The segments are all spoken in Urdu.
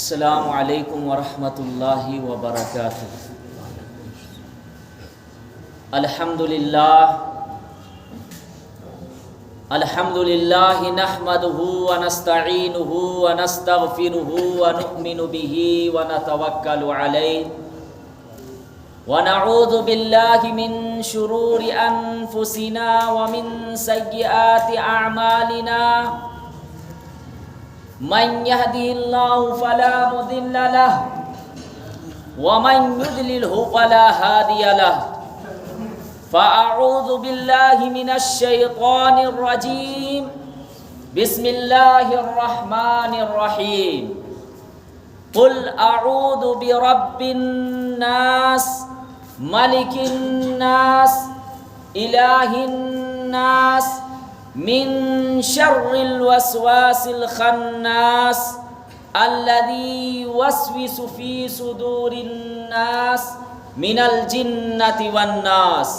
السلام علیکم ورحمۃ اللہ وبرکاتہ۔ الحمد للہ نحمدہ ونستعینہ ونستغفرہ ونؤمن بہ ونتوکل علیہ ونعوذ باللہ من شرور انفسنا ومن سیئات اعمالنا، من يهده الله فلا مضل له ومن يضلله فلا هادي له، فأعوذ بالله من الشيطان الرجيم، بسم الله الرحمن الرحيم، قل أعوذ برب الناس ملك الناس إله الناس من شر الوسواس الخناس الذي يوسوس في صدور الناس من الجنة والناس۔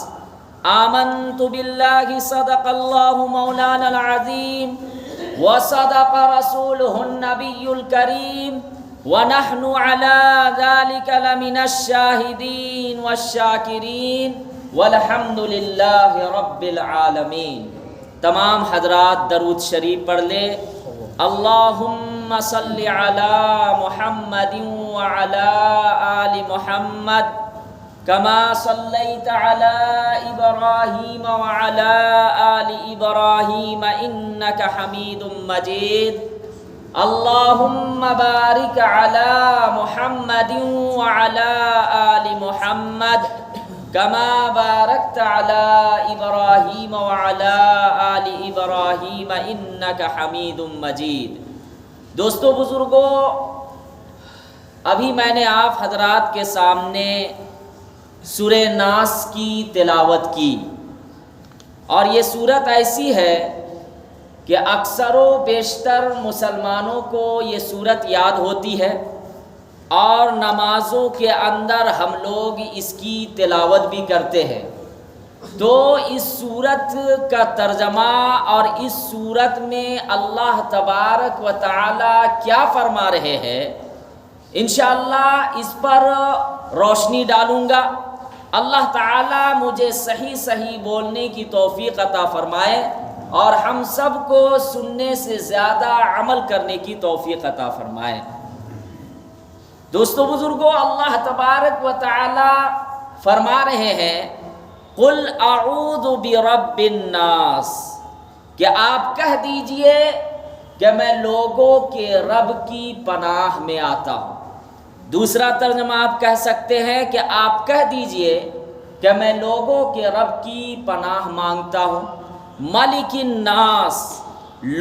آمنت بالله صدق الله مولانا العظيم وصدق رسوله النبي الكريم ونحن على ذلك لمن الشاهدين والشاكرين والحمد لله رب العالمين۔ تمام حضرات درود شریف پڑھ لے۔ اللہم صلی علی محمد وعلی آل محمد کما صلیت علی ابراہیم وعلی آل ابراہیم انک حمید مجید۔ اللہم بارک علی محمد وعلی آل محمد کما بارکت علی ابراہیم وعلی آل ابراہیم انک حمید مجید۔ دوستو بزرگو، ابھی میں نے آپ حضرات کے سامنے سورہ ناس کی تلاوت کی، اور یہ سورت ایسی ہے کہ اکثر و بیشتر مسلمانوں کو یہ سورت یاد ہوتی ہے، اور نمازوں کے اندر ہم لوگ اس کی تلاوت بھی کرتے ہیں۔ تو اس سورت کا ترجمہ اور اس سورت میں اللہ تبارک و تعالی کیا فرما رہے ہیں، انشاءاللہ اس پر روشنی ڈالوں گا۔ اللہ تعالی مجھے صحیح بولنے کی توفیق عطا فرمائے، اور ہم سب کو سننے سے زیادہ عمل کرنے کی توفیق عطا فرمائے۔ دوستو بزرگو، اللہ تبارک و تعالی فرما رہے ہیں قل اعوذ برب الناس، کہ آپ کہہ دیجئے کہ میں لوگوں کے رب کی پناہ میں آتا ہوں۔ دوسرا ترجمہ آپ کہہ سکتے ہیں کہ آپ کہہ دیجئے کہ میں لوگوں کے رب کی پناہ مانگتا ہوں۔ ملک الناس،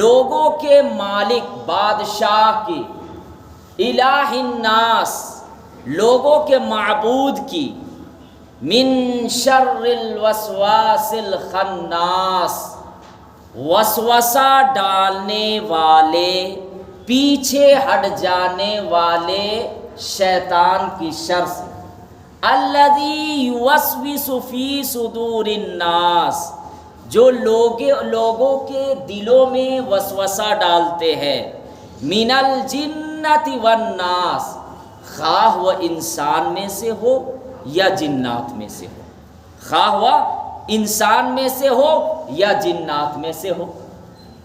لوگوں کے مالک بادشاہ کی، الہ الناس، لوگوں کے معبود کی، من شر الوسواس الخناس، وسوسہ ڈالنے والے، پیچھے ہٹ جانے والے شیطان کی شر سے، الذی یوسوس فی صدور الناس، جو لوگوں کے دلوں میں وسوسہ ڈالتے ہیں، من الجنۃ والناس، خواہ وہ انسان میں سے ہو یا جنات میں سے ہو، خواہ وہ انسان میں سے ہو یا جنات میں سے ہو۔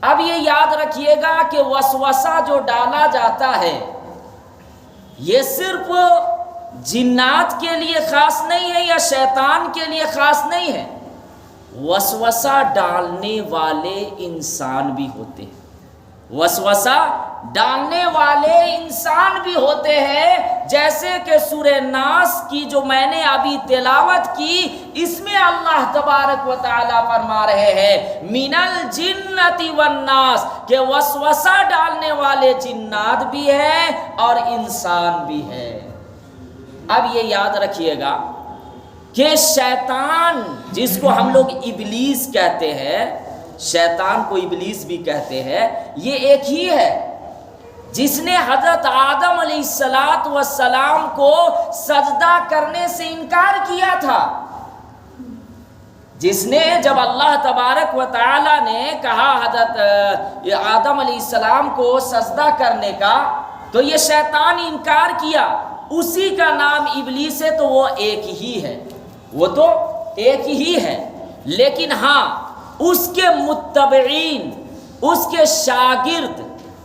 اب یہ یاد رکھیے گا کہ وسوسہ جو ڈالا جاتا ہے یہ صرف جنات کے لیے خاص نہیں ہے یا شیطان کے لیے خاص نہیں ہے، وسوسہ ڈالنے والے انسان بھی ہوتے ہیں، وسوسہ ڈالنے والے انسان بھی ہوتے ہیں۔ جیسے کہ سورہ ناس کی جو میں نے ابھی تلاوت کی، اس میں اللہ تبارک و تعالی فرما رہے ہیں من الجنۃ والناس، کہ وسوسہ ڈالنے والے جنات بھی ہیں اور انسان بھی ہے۔ اب یہ یاد رکھیے گا کہ شیطان، جس کو ہم لوگ ابلیس کہتے ہیں، شیطان کو ابلیس بھی کہتے ہیں، یہ ایک ہی ہے جس نے حضرت آدم علیہ السلام کو سجدہ کرنے سے انکار کیا تھا۔ جس نے جب اللہ تبارک و تعالی نے کہا حضرت آدم علیہ السلام کو سجدہ کرنے کا، تو یہ شیطان انکار کیا، اسی کا نام ابلیس ہے، تو وہ ایک ہی ہے، وہ تو ایک ہی ہے، لیکن ہاں اس کے متبعین، اس کے شاگرد،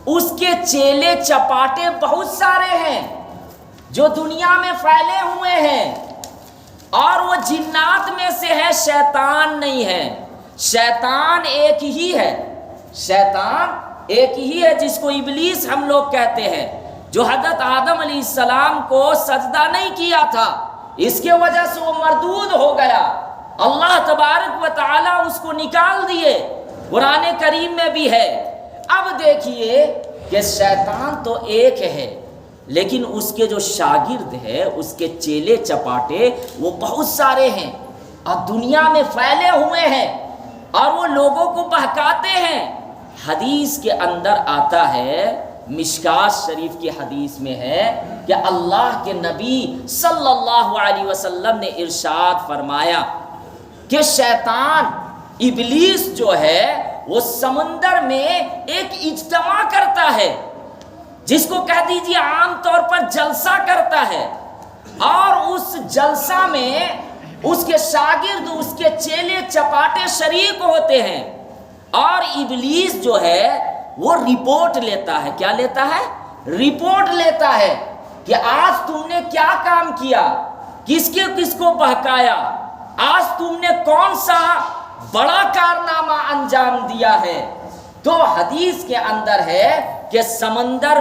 اس کے چیلے چپاٹے بہت سارے ہیں جو دنیا میں پھیلے ہوئے ہیں، اور وہ جنات میں سے ہے، شیطان نہیں ہے۔ شیطان ایک ہی ہے، شیطان ایک ہی ہے جس کو ابلیس ہم لوگ کہتے ہیں، جو حضرت آدم علیہ السلام کو سجدہ نہیں کیا تھا، اس کے وجہ سے وہ مردود ہو گیا، اللہ تبارک و تعالی اس کو نکال دیے، قرآن کریم میں بھی ہے۔ اب دیکھیے کہ شیطان تو ایک ہے، لیکن اس کے جو شاگرد ہے، اس کے چیلے چپاٹے وہ بہت سارے ہیں اور دنیا میں پھیلے ہوئے ہیں، اور وہ لوگوں کو بہکاتے ہیں۔ حدیث کے اندر آتا ہے، مشکات شریف کی حدیث میں ہے کہ اللہ کے نبی صلی اللہ علیہ وسلم نے ارشاد فرمایا کہ شیطان، ابلیس جو ہے وہ سمندر میں ایک اجتماع کرتا ہے، جس کو کہہ دیجیے عام طور پر جلسہ کرتا ہے، اور اس جلسہ میں اس کے شاگرد، اس کے چیلے چپاٹے شریک ہوتے ہیں، اور ابلیس جو ہے وہ رپورٹ لیتا ہے۔ کیا لیتا ہے؟ رپورٹ لیتا ہے کہ آج تم نے کیا کام کیا، کس کو بہکایا، آج تم نے کون سا بڑا کارنامہ انجام دیا ہے۔ تو حدیث کے اندر ہے کہ سمندر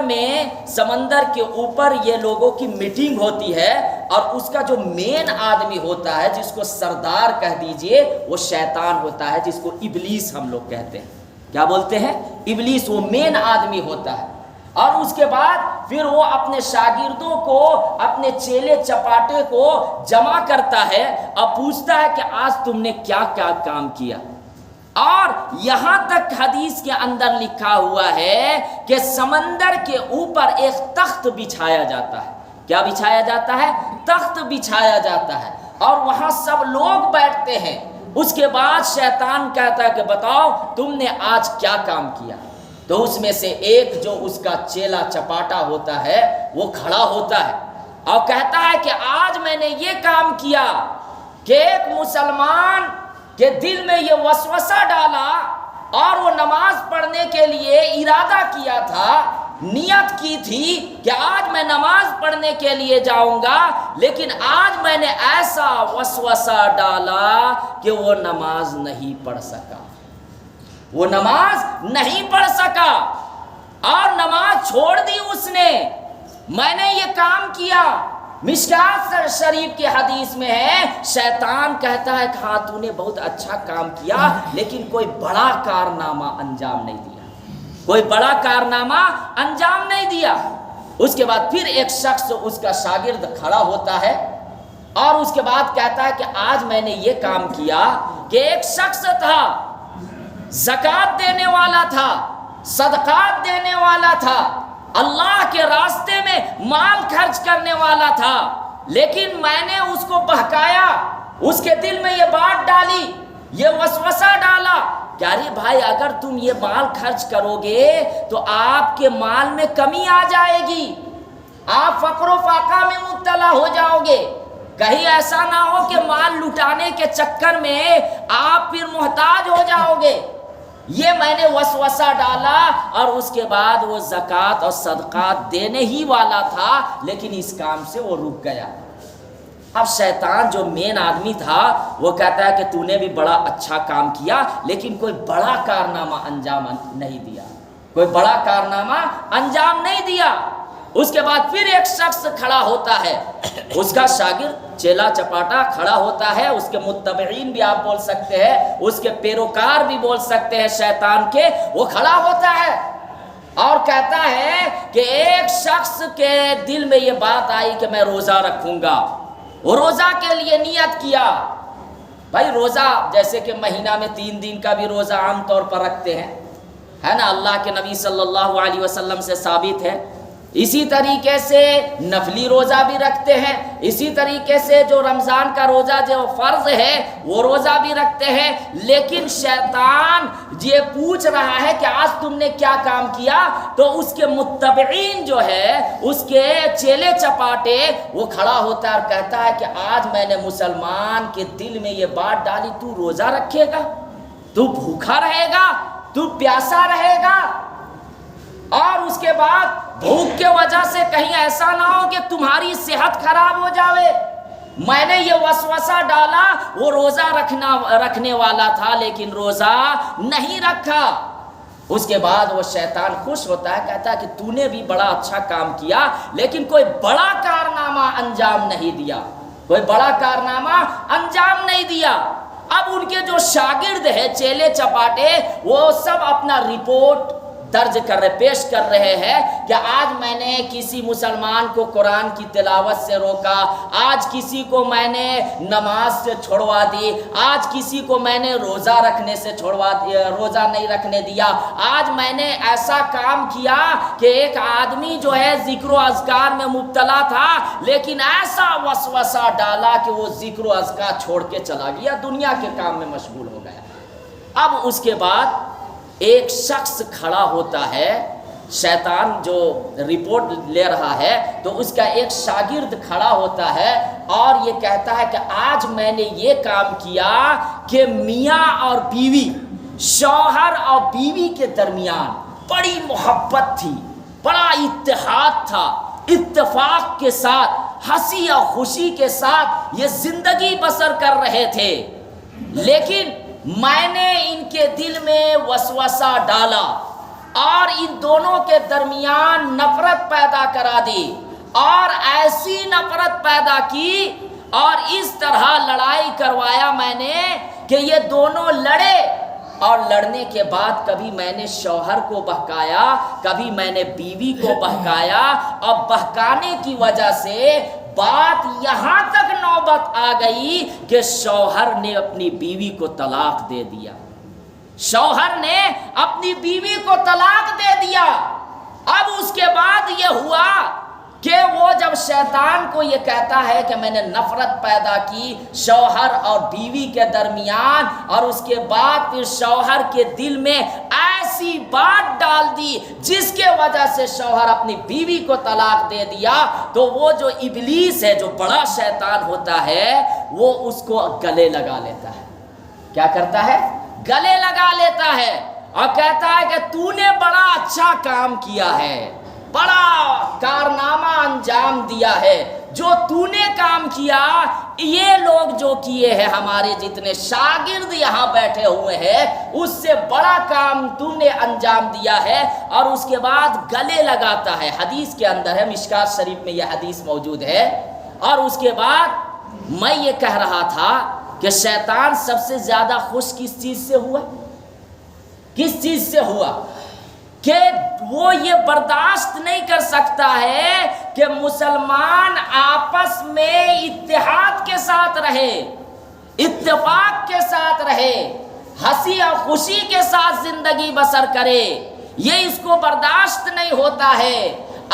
کے اوپر یہ لوگوں کی میٹنگ ہوتی ہے، اور اس کا جو مین آدمی ہوتا ہے، جس کو سردار کہہ دیجئے، وہ شیطان ہوتا ہے، جس کو ابلیس ہم لوگ کہتے ہیں۔ کیا بولتے ہیں؟ ابلیس، وہ مین آدمی ہوتا ہے۔ اور اس کے بعد پھر وہ اپنے شاگردوں کو، اپنے چیلے چپاٹے کو جمع کرتا ہے اور پوچھتا ہے کہ آج تم نے کیا کیا کام کیا۔ اور یہاں تک حدیث کے اندر لکھا ہوا ہے کہ سمندر کے اوپر ایک تخت بچھایا جاتا ہے۔ کیا بچھایا جاتا ہے؟ تخت بچھایا جاتا ہے، اور وہاں سب لوگ بیٹھتے ہیں۔ اس کے بعد شیطان کہتا ہے کہ بتاؤ تم نے آج کیا کام کیا۔ تو اس میں سے ایک جو اس کا چیلا چپاٹا ہوتا ہے وہ کھڑا ہوتا ہے اور کہتا ہے کہ آج میں نے یہ کام کیا کہ ایک مسلمان کے دل میں یہ وسوسہ ڈالا، اور وہ نماز پڑھنے کے لیے ارادہ کیا تھا، نیت کی تھی کہ آج میں نماز پڑھنے کے لیے جاؤں گا، لیکن آج میں نے ایسا وسوسہ ڈالا کہ وہ نماز نہیں پڑھ سکا، وہ نماز نہیں پڑھ سکا، اور نماز چھوڑ دی اس نے۔ میں نے یہ کام کیا۔ مشکات شریف کی حدیث میں ہے، شیطان کہتا ہے کہ ہاں تو نے بہت اچھا کام کیا، لیکن کوئی بڑا کارنامہ انجام نہیں دیا، کوئی بڑا کارنامہ انجام نہیں دیا۔ اس کے بعد پھر ایک شخص، اس کا شاگرد کھڑا ہوتا ہے، اور اس کے بعد کہتا ہے کہ آج میں نے یہ کام کیا کہ ایک شخص تھا، زکوٰۃ دینے والا تھا، صدقات دینے والا تھا، اللہ کے راستے میں مال خرچ کرنے والا تھا، لیکن میں نے اس کو بہکایا، اس کے دل میں یہ بات ڈالی، یہ وسوسہ ڈالا کہ ارے بھائی اگر تم یہ مال خرچ کرو گے تو آپ کے مال میں کمی آ جائے گی، آپ فقر و فاقہ میں مبتلا ہو جاؤ گے، کہیں ایسا نہ ہو کہ مال لٹانے کے چکر میں آپ پھر محتاج ہو جاؤ گے۔ یہ میں نے وسوسہ ڈالا، اور اس کے بعد وہ زکوٰۃ اور صدقات دینے ہی والا تھا، لیکن اس کام سے وہ رک گیا۔ اب شیطان جو مین آدمی تھا وہ کہتا ہے کہ تو نے بھی بڑا اچھا کام کیا، لیکن کوئی بڑا کارنامہ انجام نہیں دیا، کوئی بڑا کارنامہ انجام نہیں دیا۔ اس کے بعد پھر ایک شخص کھڑا ہوتا ہے، اس کا شاگرد چیلا چپاٹا کھڑا ہوتا ہے، اس کے متبعین بھی آپ بول سکتے ہیں، اس کے پیروکار بھی بول سکتے ہیں شیطان کے، وہ کھڑا ہوتا ہے اور کہتا ہے کہ ایک شخص کے دل میں یہ بات آئی کہ میں روزہ رکھوں گا، وہ روزہ کے لیے نیت کیا۔ بھائی روزہ جیسے کہ مہینہ میں 3 دن کا بھی روزہ عام طور پر رکھتے ہیں، ہے نا، اللہ کے نبی صلی اللہ علیہ وسلم سے ثابت ہے اسی طریقے سے نفلی روزہ بھی رکھتے ہیں، اسی طریقے سے جو رمضان کا روزہ جو فرض ہے وہ روزہ بھی رکھتے ہیں، لیکن شیطان یہ پوچھ رہا ہے کہ آج تم نے کیا کام کیا، تو اس کے متبعین جو ہے، اس کے چیلے چپاٹے، وہ کھڑا ہوتا ہے اور کہتا ہے کہ آج میں نے مسلمان کے دل میں یہ بات ڈالی، تو روزہ رکھے گا، تو بھوکا رہے گا، تو پیاسا رہے گا، اور اس کے بعد بھوک کے وجہ سے کہیں ایسا نہ ہو کہ تمہاری صحت خراب ہو جاوے۔ میں نے یہ وسوسہ ڈالا، وہ روزہ رکھنے والا تھا لیکن روزہ نہیں رکھا۔ اس کے بعد وہ شیطان خوش ہوتا ہے، کہتا ہے کہ تو نے بھی بڑا اچھا کام کیا لیکن کوئی بڑا کارنامہ انجام نہیں دیا، کوئی بڑا کارنامہ انجام نہیں دیا۔ اب ان کے جو شاگرد ہیں، چیلے چپاٹے، وہ سب اپنا رپورٹ درج پیش کر رہے ہیں کہ آج میں نے کسی مسلمان کو قرآن کی تلاوت سے روکا، آج کسی کو میں نے نماز سے چھڑوا دی، آج کسی کو میں نے روزہ رکھنے سے چھڑوا دیا، روزہ نہیں رکھنے دیا، آج میں نے ایسا کام کیا کہ ایک آدمی جو ہے ذکر و اذکار میں مبتلا تھا لیکن ایسا وسوسہ ڈالا کہ وہ ذکر و اذکار چھوڑ کے چلا گیا، دنیا کے کام میں مشغول ہو گیا۔ اب اس کے بعد ایک شخص کھڑا ہوتا ہے، شیطان جو رپورٹ لے رہا ہے تو اس کا ایک شاگرد کھڑا ہوتا ہے اور یہ کہتا ہے کہ آج میں نے یہ کام کیا کہ میاں اور بیوی، شوہر اور بیوی کے درمیان بڑی محبت تھی، بڑا اتحاد تھا، اتفاق کے ساتھ، ہنسی اور خوشی کے ساتھ یہ زندگی بسر کر رہے تھے، لیکن میں نے ان کے دل میں وسوسہ ڈالا اور ان دونوں کے درمیان نفرت پیدا کرا دی، اور ایسی نفرت پیدا کی اور اس طرح لڑائی کروایا میں نے کہ یہ دونوں لڑے، اور لڑنے کے بعد کبھی میں نے شوہر کو بہکایا، کبھی میں نے بیوی کو بہکایا، اور بہکانے کی وجہ سے بات یہاں تک نوبت آ گئی کہ شوہر نے اپنی بیوی کو طلاق دے دیا، شوہر نے اپنی بیوی کو طلاق دے دیا۔ اب اس کے بعد یہ ہوا کہ وہ جب شیطان کو یہ کہتا ہے کہ میں نے نفرت پیدا کی شوہر اور بیوی کے درمیان، اور اس کے بعد پھر شوہر کے دل میں ایسی بات ڈال دی جس کے وجہ سے شوہر اپنی بیوی کو طلاق دے دیا، تو وہ جو ابلیس ہے، جو بڑا شیطان ہوتا ہے، وہ اس کو گلے لگا لیتا ہے۔ کیا کرتا ہے؟ گلے لگا لیتا ہے اور کہتا ہے کہ تو نے بڑا اچھا کام کیا ہے، بڑا کارنامہ انجام دیا ہے، جو تو نے کام کیا، یہ لوگ جو کیے ہیں، ہمارے جتنے شاگرد یہاں بیٹھے ہوئے ہیں، اس سے بڑا کام تو نے انجام دیا ہے، اور اس کے بعد گلے لگاتا ہے۔ حدیث کے اندر ہے، مشکات شریف میں یہ حدیث موجود ہے۔ اور اس کے بعد میں یہ کہہ رہا تھا کہ شیطان سب سے زیادہ خوش کس چیز سے ہوا؟ کس چیز سے ہوا؟ کہ وہ یہ برداشت نہیں کر سکتا ہے کہ مسلمان آپس میں اتحاد کے ساتھ رہے، اتفاق کے ساتھ رہے، ہنسی اور خوشی کے ساتھ زندگی بسر کرے، یہ اس کو برداشت نہیں ہوتا ہے۔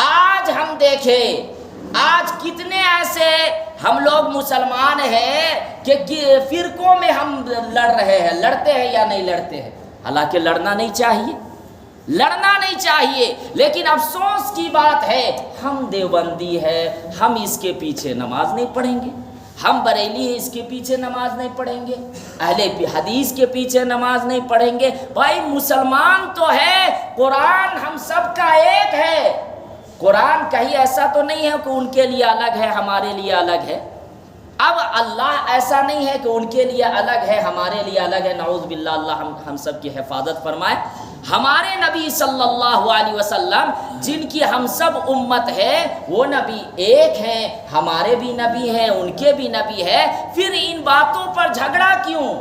آج ہم دیکھیں، آج کتنے ایسے ہم لوگ مسلمان ہیں کہ فرقوں میں ہم لڑ رہے ہیں، لڑتے ہیں یا نہیں لڑتے ہیں؟ حالانکہ لڑنا نہیں چاہیے، لڑنا نہیں چاہیے، لیکن افسوس کی بات ہے ہم دیوبندی ہے، ہم اس کے پیچھے نماز نہیں پڑھیں گے، ہم بریلی ہیں اس کے پیچھے نماز نہیں پڑھیں گے، اہل حدیث کے پیچھے نماز نہیں پڑھیں گے۔ بھائی مسلمان تو ہے، قرآن ہم سب کا ایک ہے، قرآن کہیں ایسا تو نہیں ہے کہ ان کے لیے الگ ہے ہمارے لیے الگ ہے۔ اب اللہ ایسا نہیں ہے کہ ان کے لیے الگ ہے ہمارے لیے الگ ہے، نعوذ باللہ، اللہ ہم سب کی حفاظت فرمائے۔ ہمارے نبی صلی اللہ علیہ وسلم جن کی ہم سب امت ہے، وہ نبی ایک ہیں، ہمارے بھی نبی ہیں، ان کے بھی نبی ہے، پھر ان باتوں پر جھگڑا کیوں؟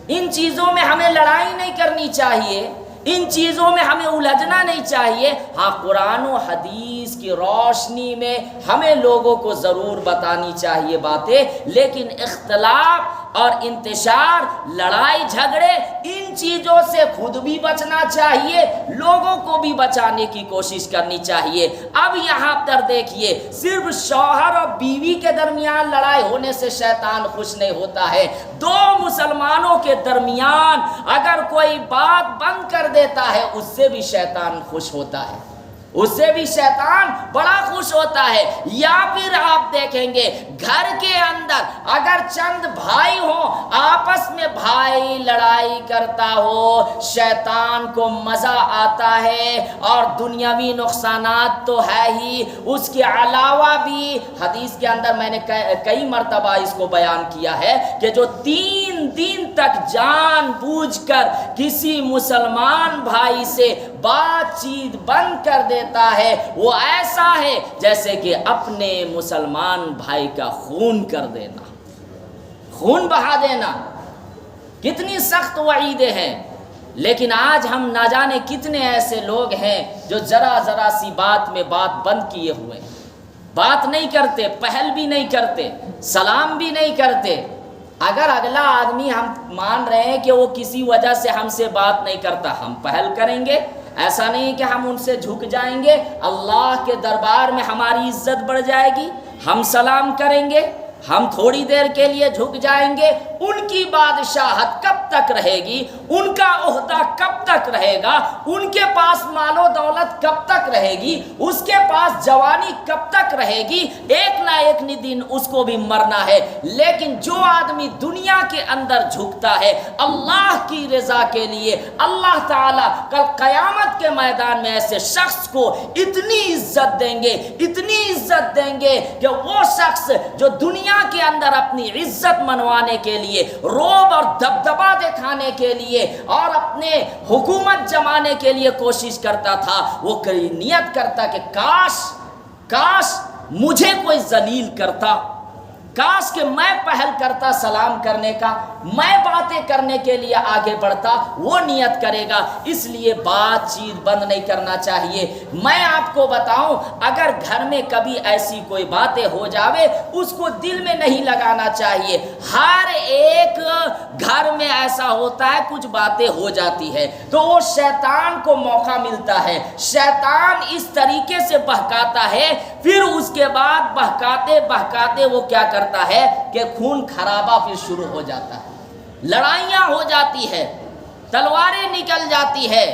ان چیزوں میں ہمیں لڑائی نہیں کرنی چاہیے، ان چیزوں میں ہمیں الجھنا نہیں چاہیے۔ ہاں، قرآن و حدیث کی روشنی میں ہمیں لوگوں کو ضرور بتانی چاہیے باتیں، لیکن اختلاف اور انتشار، لڑائی جھگڑے، ان چیزوں سے خود بھی بچنا چاہیے، لوگوں کو بھی بچانے کی کوشش کرنی چاہیے۔ اب یہاں پر دیکھیے، صرف شوہر اور بیوی کے درمیان لڑائی ہونے سے شیطان خوش نہیں ہوتا ہے، دو مسلمانوں کے درمیان اگر کوئی بات بند کر دیتا ہے اس سے بھی شیطان خوش ہوتا ہے، اس سے بھی شیطان بڑا خوش ہوتا ہے۔ یا پھر آپ دیکھیں گے گھر کے اندر اگر چند بھائی ہوں، آپس میں بھائی لڑائی کرتا ہو، شیطان کو مزہ آتا ہے، اور دنیاوی نقصانات تو ہے ہی، اس کے علاوہ بھی حدیث کے اندر میں نے کئی مرتبہ اس کو بیان کیا ہے کہ جو 3 دن تک جان بوجھ کر کسی مسلمان بھائی سے بات چیت بند کر دیتا ہے، وہ ایسا ہے جیسے کہ اپنے مسلمان بھائی کا خون کر دینا، خون بہا دینا۔ کتنی سخت وعیدیں ہیں، لیکن آج ہم نہ جانے کتنے ایسے لوگ ہیں جو ذرا ذرا سی بات میں بات بند کیے ہوئے ہیں، بات نہیں کرتے، پہل بھی نہیں کرتے، سلام بھی نہیں کرتے۔ اگر اگلا آدمی ہم مان رہے ہیں کہ وہ کسی وجہ سے ہم سے بات نہیں کرتا، ہم پہل کریں گے، ایسا نہیں کہ ہم ان سے جھک جائیں گے، اللہ کے دربار میں ہماری عزت بڑھ جائے گی، ہم سلام کریں گے، ہم تھوڑی دیر کے لیے جھک جائیں گے۔ ان کی بادشاہت کب تک رہے گی، ان کا عہدہ کب تک رہے گا، ان کے پاس مال و دولت کب تک رہے گی، اس کے پاس جوانی کب تک رہے گی، ایک نہ ایک دن اس کو بھی مرنا ہے۔ لیکن جو آدمی دنیا کے اندر جھکتا ہے اللہ کی رضا کے لیے، اللہ تعالیٰ کل قیامت کے میدان میں ایسے شخص کو اتنی عزت دیں گے، اتنی عزت دیں گے کہ وہ شخص جو دنیا کے اندر اپنی عزت منوانے کے لیے، روب اور دبدبا دکھانے کے لیے اور اپنے حکومت جمانے کے لیے کوشش کرتا تھا، وہ نیت کرتا کہ کاش مجھے کوئی ذلیل کرتا، کاش کہ میں پہل کرتا سلام کرنے کا، میں باتیں کرنے کے لیے آگے بڑھتا، وہ نیت کرے گا۔ اس لیے بات چیت بند نہیں کرنا چاہیے۔ میں آپ کو بتاؤں، اگر گھر میں کبھی ایسی کوئی باتیں ہو جاوے، اس کو دل میں نہیں لگانا چاہیے۔ ہر ایک گھر میں ایسا ہوتا ہے، کچھ باتیں ہو جاتی ہے تو وہ شیطان کو موقع ملتا ہے، شیطان اس طریقے سے بہکاتا ہے، پھر اس کے بعد بہکاتے وہ کیا کرتا ہے کہ خون خرابہ پھر شروع ہو جاتا ہے، لڑائیاں ہو جاتی ہے، تلواریں نکل جاتی ہے۔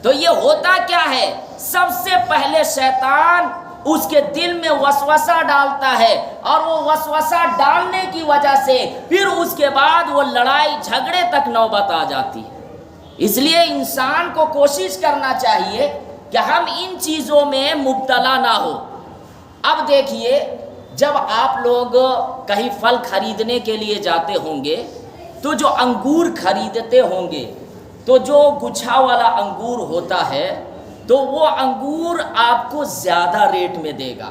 تو یہ ہوتا کیا ہے؟ سب سے پہلے شیطان اس کے دل میں وسوسہ ڈالتا ہے، اور وہ وسوسہ ڈالنے کی وجہ سے پھر اس کے بعد وہ لڑائی جھگڑے تک نوبت آ جاتی ہے۔ اس لیے انسان کو کوشش کرنا چاہیے کہ ہم ان چیزوں میں مبتلا نہ ہو۔ اب دیکھیے، جب آپ لوگ کہیں پھل خریدنے کے لیے جاتے ہوں گے تو جو انگور خریدتے ہوں گے تو جو گچھا والا انگور ہوتا ہے تو وہ انگور آپ کو زیادہ ریٹ میں دے گا۔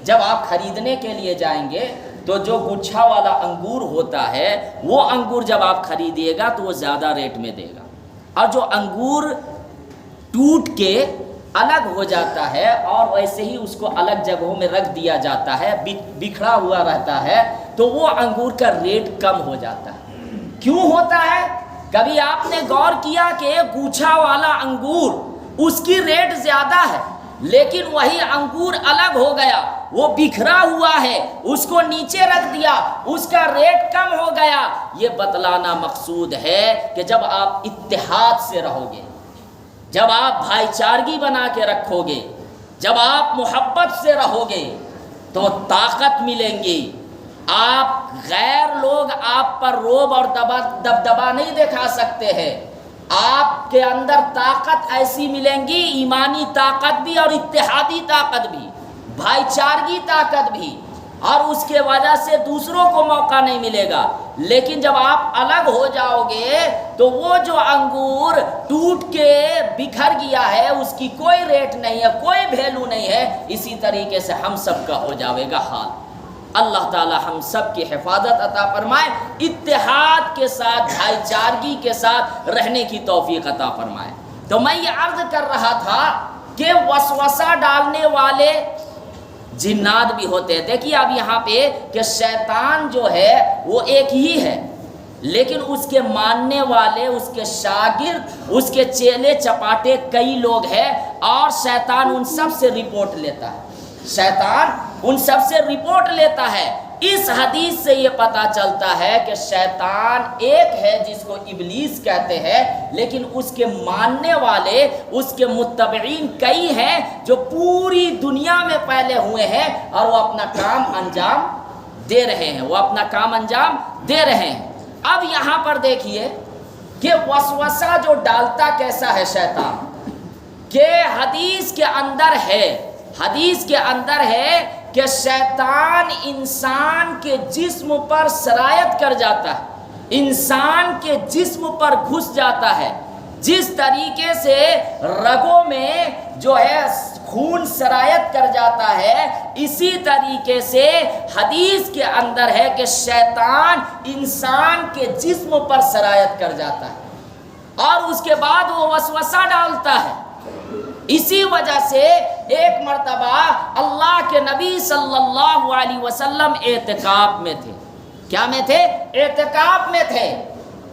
جب آپ خریدنے کے لیے جائیں گے تو جو گچھا والا انگور ہوتا ہے وہ انگور جب آپ خریدیے گا تو وہ زیادہ ریٹ میں دے گا، اور جو انگور ٹوٹ کے الگ ہو جاتا ہے اور ویسے ہی اس کو الگ جگہوں میں رکھ دیا جاتا ہے، بکھرا ہوا رہتا ہے، تو وہ انگور کا ریٹ کم ہو جاتا ہے۔ کیوں ہوتا ہے؟ کبھی آپ نے غور کیا کہ گوچھا والا انگور اس کی ریٹ زیادہ ہے، لیکن وہی انگور الگ ہو گیا، وہ بکھرا ہوا ہے، اس کو نیچے رکھ دیا، اس کا ریٹ کم ہو گیا۔ یہ بتلانا مقصود ہے کہ جب آپ اتحاد سے رہو گے، جب آپ بھائی چارگی بنا کے رکھو گے، جب آپ محبت سے رہو گے تو طاقت ملیں گی۔ آپ غیر لوگ آپ پر روب اور دبدبا نہیں دکھا سکتے ہیں، آپ کے اندر طاقت ایسی ملیں گی، ایمانی طاقت بھی اور اتحادی طاقت بھی، بھائی چارگی طاقت بھی، اور اس کے وجہ سے دوسروں کو موقع نہیں ملے گا۔ لیکن جب آپ الگ ہو جاؤ گے تو وہ جو انگور ٹوٹ کے بکھر گیا ہے اس کی کوئی ریٹ نہیں ہے، کوئی ویلیو نہیں ہے۔ اسی طریقے سے ہم سب کا ہو جاوے گا حال۔ اللہ تعالی ہم سب کی حفاظت عطا فرمائے، اتحاد کے ساتھ، بھائی چارگی کے ساتھ رہنے کی توفیق عطا فرمائے۔ تو میں یہ عرض کر رہا تھا کہ وسوسہ ڈالنے والے جنات بھی ہوتے ہیں۔ دیکھیے اب یہاں پہ کہ شیطان جو ہے وہ ایک ہی ہے، لیکن اس کے ماننے والے، اس کے شاگرد، اس کے چیلے چپاٹے کئی لوگ ہیں، اور شیطان ان سب سے رپورٹ لیتا ہے، شیطان ان سب سے رپورٹ لیتا ہے۔ اس حدیث سے یہ پتہ چلتا ہے کہ شیطان ایک ہے جس کو ابلیس کہتے ہیں، لیکن اس کے ماننے والے، اس کے متبعین کئی ہیں جو پوری دنیا میں پھیلے ہوئے ہیں، اور وہ اپنا کام انجام دے رہے ہیں، وہ اپنا کام انجام دے رہے ہیں۔ اب یہاں پر دیکھیے کہ وسوسہ جو ڈالتا کیسا ہے شیطان، کہ حدیث کے اندر ہے کہ شیطان انسان کے جسم پر سرایت کر جاتا ہے، انسان کے جسم پر گھس جاتا ہے۔ جس طریقے سے رگوں میں جو ہے خون سرایت کر جاتا ہے، اسی طریقے سے حدیث کے اندر ہے کہ شیطان انسان کے جسم پر سرایت کر جاتا ہے اور اس کے بعد وہ وسوسہ ڈالتا ہے۔ اسی وجہ سے ایک مرتبہ اللہ کے نبی صلی اللہ علیہ وسلم اعتکاف میں تھے۔ کیا میں تھے؟ اعتکاف میں تھے۔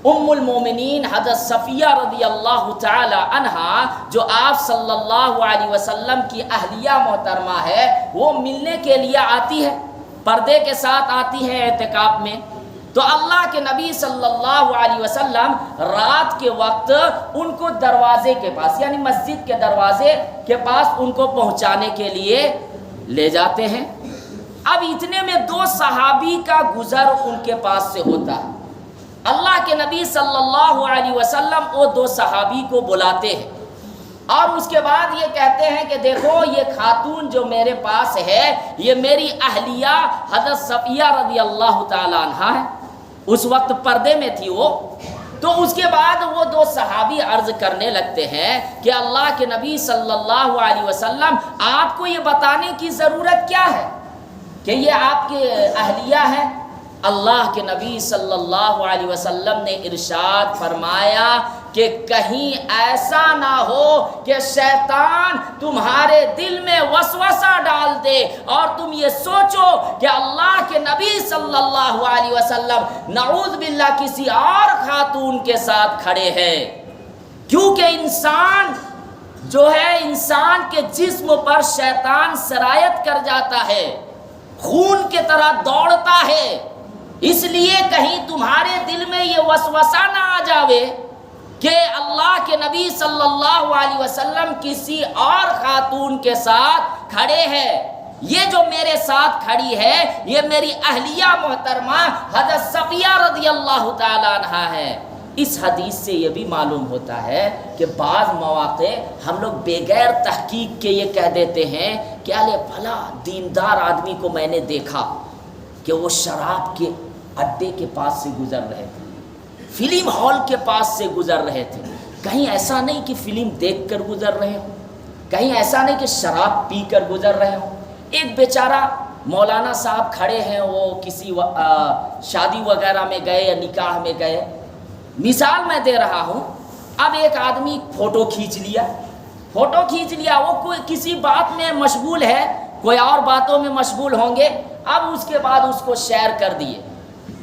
ام المومنین حضرت صفیہ رضی اللہ تعالی عنہا، جو آپ صلی اللہ علیہ وسلم کی اہلیہ محترمہ ہے، وہ ملنے کے لیے آتی ہے، پردے کے ساتھ آتی ہے اعتکاف میں۔ تو اللہ کے نبی صلی اللہ علیہ وسلم رات کے وقت ان کو دروازے کے پاس، یعنی مسجد کے دروازے کے پاس ان کو پہنچانے کے لیے لے جاتے ہیں۔ اب اتنے میں دو صحابی کا گزر ان کے پاس سے ہوتا ہے۔ اللہ کے نبی صلی اللہ علیہ وسلم وہ دو صحابی کو بلاتے ہیں اور اس کے بعد یہ کہتے ہیں کہ دیکھو یہ خاتون جو میرے پاس ہے، یہ میری اہلیہ حضرت صفیہ رضی اللہ تعالی عنہا ہے۔ اس وقت پردے میں تھی وہ۔ تو اس کے بعد وہ دو صحابی عرض کرنے لگتے ہیں کہ اللہ کے نبی صلی اللہ علیہ وسلم، آپ کو یہ بتانے کی ضرورت کیا ہے کہ یہ آپ کے اہلیہ ہے؟ اللہ کے نبی صلی اللہ علیہ وسلم نے ارشاد فرمایا کہ کہیں ایسا نہ ہو کہ شیطان تمہارے دل میں وسوسہ ڈال دے اور تم یہ سوچو کہ اللہ کے نبی صلی اللہ علیہ وسلم نعوذ باللہ کسی اور خاتون کے ساتھ کھڑے ہیں۔ کیونکہ انسان جو ہے، انسان کے جسم پر شیطان سرایت کر جاتا ہے، خون کی طرح دوڑتا ہے، اس لیے کہیں تمہارے دل میں یہ وسوسہ نہ آ جاوے کہ اللہ کے نبی صلی اللہ علیہ وسلم کسی اور خاتون کے ساتھ کھڑے ہیں۔ یہ جو میرے ساتھ کھڑی ہے یہ میری اہلیہ محترمہ حضرت صفیہ رضی اللہ تعالی عنہا ہے۔ اس حدیث سے یہ بھی معلوم ہوتا ہے کہ بعض مواقع ہم لوگ بغیر تحقیق کے یہ کہہ دیتے ہیں کہ ارے بھلا دیندار آدمی کو میں نے دیکھا کہ وہ شراب کے اڈے کے پاس سے گزر رہے تھے، فلم ہال کے پاس سے گزر رہے تھے۔ کہیں ایسا نہیں کہ فلم دیکھ کر گزر رہے ہوں، کہیں ایسا نہیں کہ شراب پی کر گزر رہے ہوں۔ ایک بیچارہ مولانا صاحب کھڑے ہیں، وہ کسی شادی وغیرہ میں گئے یا نکاح میں گئے، مثال میں دے رہا ہوں۔ اب ایک آدمی فوٹو کھینچ لیا، وہ کوئی کسی بات میں مشغول ہے، کوئی اور باتوں میں مشغول ہوں گے، اب اس کے بعد اس کو شیئر کر دیے۔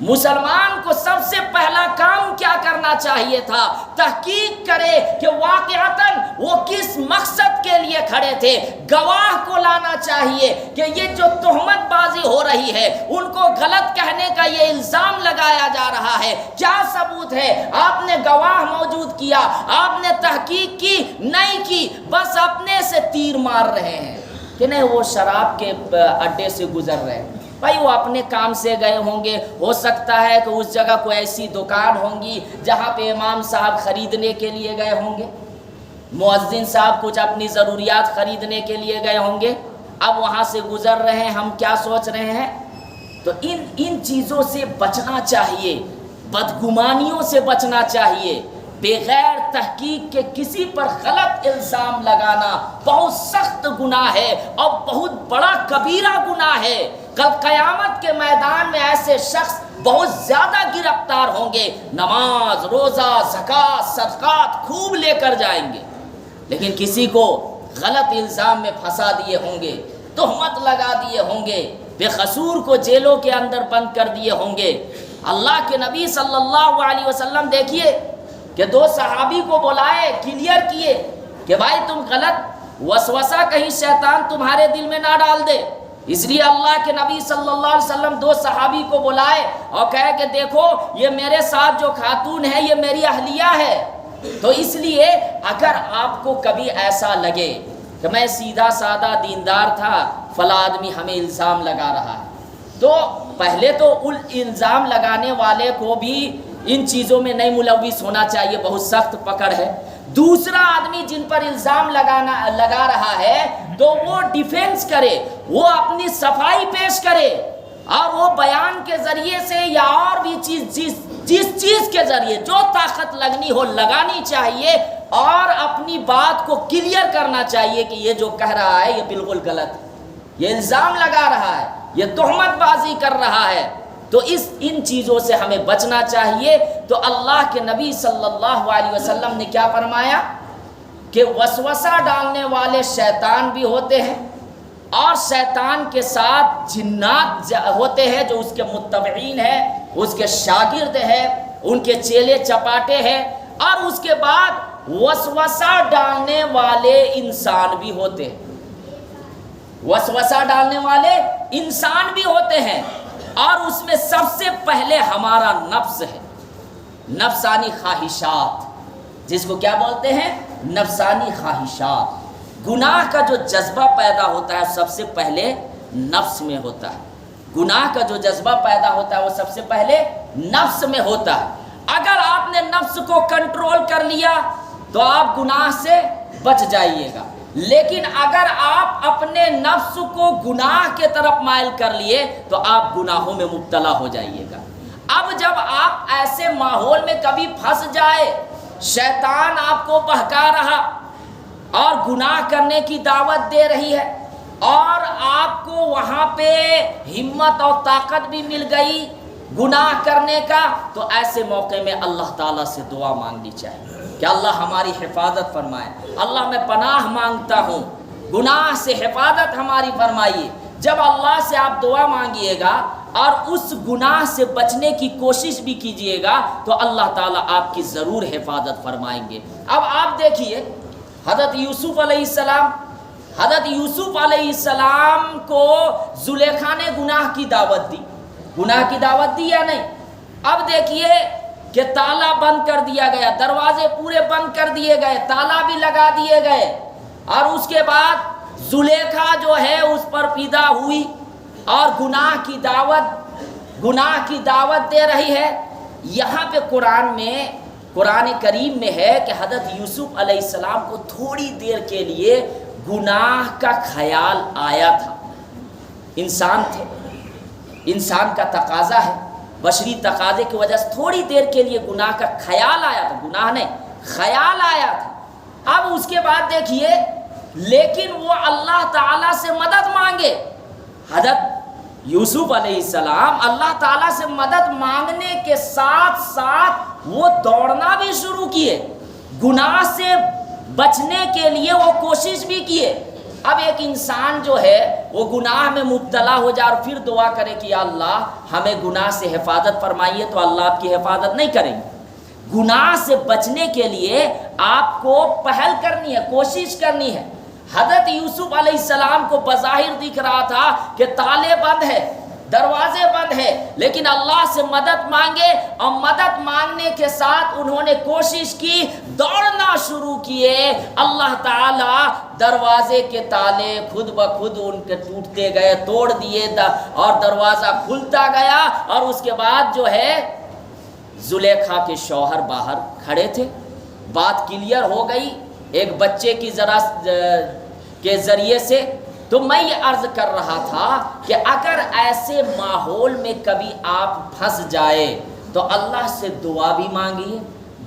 مسلمان کو سب سے پہلا کام کیا کرنا چاہیے تھا؟ تحقیق کرے کہ واقعتاً وہ کس مقصد کے لیے کھڑے تھے۔ گواہ کو لانا چاہیے کہ یہ جو تہمت بازی ہو رہی ہے، ان کو غلط کہنے کا یہ الزام لگایا جا رہا ہے، کیا ثبوت ہے؟ آپ نے گواہ موجود کیا، آپ نے تحقیق کی نہیں کی، بس اپنے سے تیر مار رہے ہیں کہ نہیں وہ شراب کے اڈے سے گزر رہے ہیں۔ بھائی وہ اپنے کام سے گئے ہوں گے، ہو سکتا ہے کہ اس جگہ کوئی ایسی دکان ہوں گی جہاں پہ امام صاحب خریدنے کے لیے گئے ہوں گے، مؤذن صاحب کچھ اپنی ضروریات خریدنے کے لیے گئے ہوں گے، اب وہاں سے گزر رہے ہیں، ہم کیا سوچ رہے ہیں؟ تو ان چیزوں سے بچنا چاہیے، بدگمانیوں سے بچنا چاہیے۔ بغیر تحقیق کے کسی پر غلط الزام لگانا بہت سخت گناہ ہے اور بہت بڑا کبیرہ گناہ ہے۔ کل قیامت کے میدان میں ایسے شخص بہت زیادہ گرفتار ہوں گے، نماز، روزہ، زکوٰۃ، صدقات خوب لے کر جائیں گے، لیکن کسی کو غلط الزام میں پھنسا دیے ہوں گے، تہمت لگا دیے ہوں گے، بے قصور کو جیلوں کے اندر بند کر دیے ہوں گے۔ اللہ کے نبی صلی اللہ علیہ وسلم دیکھیے کہ دو صحابی کو بلائے، کلیئر کیے کہ بھائی تم غلط وسوسہ کہیں شیطان تمہارے دل میں نہ ڈال دے، اس لیے اللہ کے نبی صلی اللہ علیہ وسلم دو صحابی کو بلائے اور کہے کہ دیکھو یہ میرے ساتھ جو خاتون ہے یہ میری اہلیہ ہے، تو اس لیے اگر آپ کو کبھی ایسا لگے کہ میں سیدھا سادہ دیندار تھا، فلاں آدمی ہمیں الزام لگا رہا ہے، تو پہلے تو الزام لگانے والے کو بھی ان چیزوں میں نہیں ملوث ہونا چاہیے، بہت سخت پکڑ ہے۔ دوسرا آدمی جن پر الزام لگا رہا ہے تو وہ ڈیفینس کرے، وہ اپنی صفائی پیش کرے، اور وہ بیان کے ذریعے سے یا اور بھی جس چیز کے ذریعے جو طاقت لگنی ہو لگانی چاہیے، اور اپنی بات کو کلیئر کرنا چاہیے کہ یہ جو کہہ رہا ہے یہ بالکل غلط ہے، یہ الزام لگا رہا ہے، یہ تہمت بازی کر رہا ہے، تو ان چیزوں سے ہمیں بچنا چاہیے۔ تو اللہ کے نبی صلی اللہ علیہ وسلم نے کیا فرمایا کہ وسوسہ ڈالنے والے شیطان بھی ہوتے ہیں، اور شیطان کے ساتھ جنات ہوتے ہیں جو اس کے متبعین ہیں، اس کے شاگرد ہیں، ان کے چیلے چپاٹے ہیں، اور اس کے بعد وسوسہ ڈالنے والے انسان بھی ہوتے ہیں، وسوسہ ڈالنے والے انسان بھی ہوتے ہیں، اور اس میں سب سے پہلے ہمارا نفس ہے، نفسانی خواہشات، جس کو کیا بولتے ہیں؟ نفسانی خواہشات۔ گناہ کا جو جذبہ پیدا ہوتا ہے سب سے پہلے نفس میں ہوتا ہے، گناہ کا جو جذبہ پیدا ہوتا ہے وہ سب سے پہلے نفس میں ہوتا ہے۔ اگر آپ نے نفس کو کنٹرول کر لیا تو آپ گناہ سے بچ جائیے گا، لیکن اگر آپ اپنے نفس کو گناہ کے طرف مائل کر لیے تو آپ گناہوں میں مبتلا ہو جائیے گا۔ اب جب آپ ایسے ماحول میں کبھی پھنس جائے، شیطان آپ کو بہکا رہا اور گناہ کرنے کی دعوت دے رہی ہے، اور آپ کو وہاں پہ ہمت اور طاقت بھی مل گئی گناہ کرنے کا، تو ایسے موقع میں اللہ تعالیٰ سے دعا مانگنی چاہیے کہ اللہ ہماری حفاظت فرمائے، اللہ میں پناہ مانگتا ہوں، گناہ سے حفاظت ہماری فرمائیے۔ جب اللہ سے آپ دعا مانگیے گا اور اس گناہ سے بچنے کی کوشش بھی کیجیے گا تو اللہ تعالیٰ آپ کی ضرور حفاظت فرمائیں گے۔ اب آپ دیکھیے حضرت یوسف علیہ السلام کو زلیخا نے گناہ کی دعوت دی، گناہ کی دعوت دی یا نہیں؟ اب دیکھیے کہ تالا بند کر دیا گیا، دروازے پورے بند کر دیے گئے، تالا بھی لگا دیے گئے، اور اس کے بعد زلیخا جو ہے اس پر پیدا ہوئی اور گناہ کی دعوت دے رہی ہے۔ یہاں پہ قرآن کریم میں ہے کہ حضرت یوسف علیہ السلام کو تھوڑی دیر کے لیے گناہ کا خیال آیا تھا، انسان تھے، انسان کا تقاضا ہے، بشری تقاضے کی وجہ سے تھوڑی دیر کے لیے گناہ کا خیال آیا تھا، گناہ نہیں خیال آیا تھا۔ اب اس کے بعد دیکھیے لیکن وہ اللہ تعالیٰ سے مدد مانگے، حضرت یوسف علیہ السلام اللہ تعالیٰ سے مدد مانگنے کے ساتھ ساتھ وہ دوڑنا بھی شروع کیے، گناہ سے بچنے کے لیے وہ کوشش بھی کیے۔ اب ایک انسان جو ہے وہ گناہ میں مبتلا ہو جائے اور پھر دعا کرے کہ یا اللہ ہمیں گناہ سے حفاظت فرمائیے، تو اللہ آپ کی حفاظت نہیں کریں گے۔ گناہ سے بچنے کے لیے آپ کو پہل کرنی ہے، کوشش کرنی ہے۔ حضرت یوسف علیہ السلام کو بظاہر دکھ رہا تھا کہ تالے بند ہے، دروازے بند ہے، لیکن اللہ سے مدد مانگے، اور مدد مانگنے کے ساتھ انہوں نے کوشش کی، دوڑنا شروع کیے۔ اللہ تعالیٰ دروازے کے تالے خود بخود ان کے ٹوٹتے گئے، توڑ دیے، اور دروازہ کھلتا گیا، اور اس کے بعد جو ہے زلیخا کے شوہر باہر کھڑے تھے، بات کلیئر ہو گئی ایک بچے کی کے ذریعے سے۔ تو میں یہ عرض کر رہا تھا کہ اگر ایسے ماحول میں کبھی آپ پھنس جائے تو اللہ سے دعا بھی مانگیے،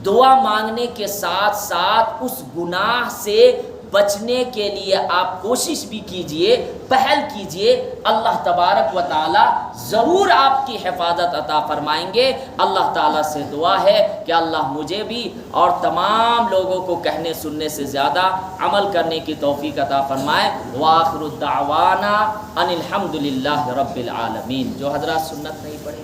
دعا مانگنے کے ساتھ ساتھ اس گناہ سے بچنے کے لیے آپ کوشش بھی کیجئے، پہل کیجئے، اللہ تبارک و تعالی ضرور آپ کی حفاظت عطا فرمائیں گے۔ اللہ تعالیٰ سے دعا ہے کہ اللہ مجھے بھی اور تمام لوگوں کو کہنے سننے سے زیادہ عمل کرنے کی توفیق عطا فرمائے۔ وآخر الدعوانا ان الحمد للہ رب العالمین۔ جو حضرات سنت نہیں پڑھے